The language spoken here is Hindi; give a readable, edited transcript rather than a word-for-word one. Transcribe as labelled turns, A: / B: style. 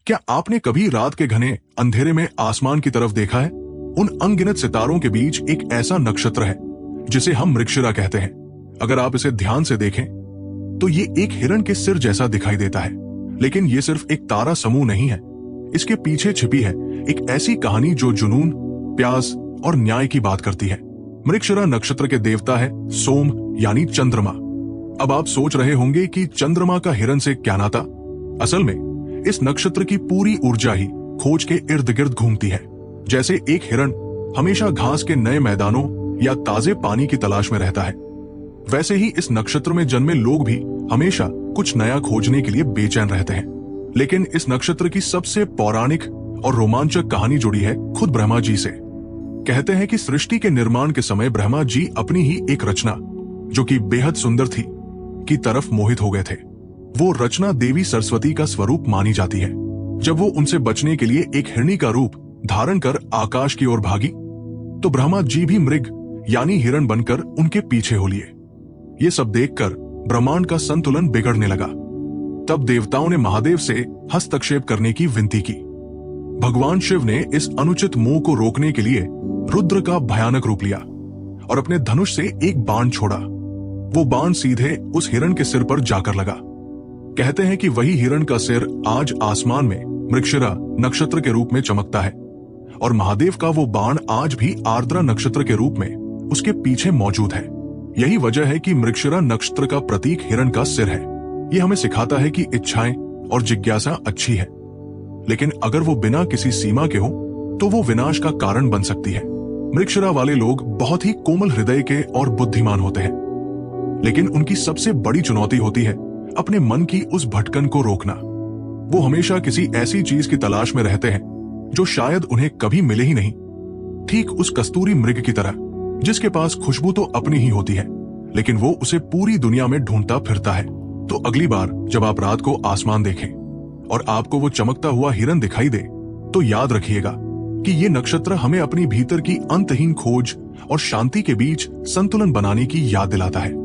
A: क्या आपने कभी रात के घने अंधेरे में आसमान की तरफ देखा है? उन अनगिनत सितारों के बीच एक ऐसा नक्षत्र है जिसे हम मृगशिरा कहते हैं। अगर आप इसे ध्यान से देखें तो ये एक हिरण के सिर जैसा दिखाई देता है, लेकिन ये सिर्फ एक तारा समूह नहीं है। इसके पीछे छिपी है एक ऐसी कहानी जो जुनून, प्यास और न्याय की बात करती है। मृगशिरा नक्षत्र के देवता है सोम यानी चंद्रमा। अब आप सोच रहे होंगे कि चंद्रमा का हिरण से क्या नाता? असल में इस नक्षत्र की पूरी ऊर्जा ही खोज के इर्द गिर्द घूमती है। जैसे एक हिरण हमेशा घास के नए मैदानों या ताजे पानी की तलाश में रहता है, वैसे ही इस नक्षत्र में जन्मे लोग भी हमेशा कुछ नया खोजने के लिए बेचैन रहते हैं। लेकिन इस नक्षत्र की सबसे पौराणिक और रोमांचक कहानी जुड़ी है खुद ब्रह्मा जी से। कहते हैं कि सृष्टि के निर्माण के समय ब्रह्मा जी अपनी ही एक रचना, जो कि बेहद सुंदर थी, की तरफ मोहित हो गए थे। वो रचना देवी सरस्वती का स्वरूप मानी जाती है। जब वो उनसे बचने के लिए एक हिरणी का रूप धारण कर आकाश की ओर भागी, तो ब्रह्मा जी भी मृग यानी हिरण बनकर उनके पीछे हो लिए। ये सब देखकर ब्रह्मांड का संतुलन बिगड़ने लगा। तब देवताओं ने महादेव से हस्तक्षेप करने की विनती की। भगवान शिव ने इस अनुचित मोह को रोकने के लिए रुद्र का भयानक रूप लिया और अपने धनुष से एक बाण छोड़ा। वो बाण सीधे उस हिरण के सिर पर जाकर लगा। कहते हैं कि वही हिरण का सिर आज आसमान में मृगशिरा नक्षत्र के रूप में चमकता है और महादेव का वो बाण आज भी आर्द्रा नक्षत्र के रूप में उसके पीछे मौजूद है। यही वजह है कि मृगशिरा नक्षत्र का प्रतीक हिरण का सिर है। ये हमें सिखाता है कि इच्छाएं और जिज्ञासा अच्छी है, लेकिन अगर वो बिना किसी सीमा के हो तो वो विनाश का कारण बन सकती है। मृगशिरा वाले लोग बहुत ही कोमल हृदय के और बुद्धिमान होते हैं, लेकिन उनकी सबसे बड़ी चुनौती होती है अपने मन की उस भटकन को रोकना। वो हमेशा किसी ऐसी चीज की तलाश में रहते हैं जो शायद उन्हें कभी मिले ही नहीं। ठीक उस कस्तूरी मृग की तरह, जिसके पास खुशबू तो अपनी ही होती है, लेकिन वो उसे पूरी दुनिया में ढूंढता फिरता है। तो अगली बार जब आप रात को आसमान देखें और आपको वो चमकता हुआ हिरण दिखाई दे, तो याद रखिएगा कि ये नक्षत्र हमें अपनी भीतर की अंतहीन खोज और शांति के बीच संतुलन बनाने की याद दिलाता है।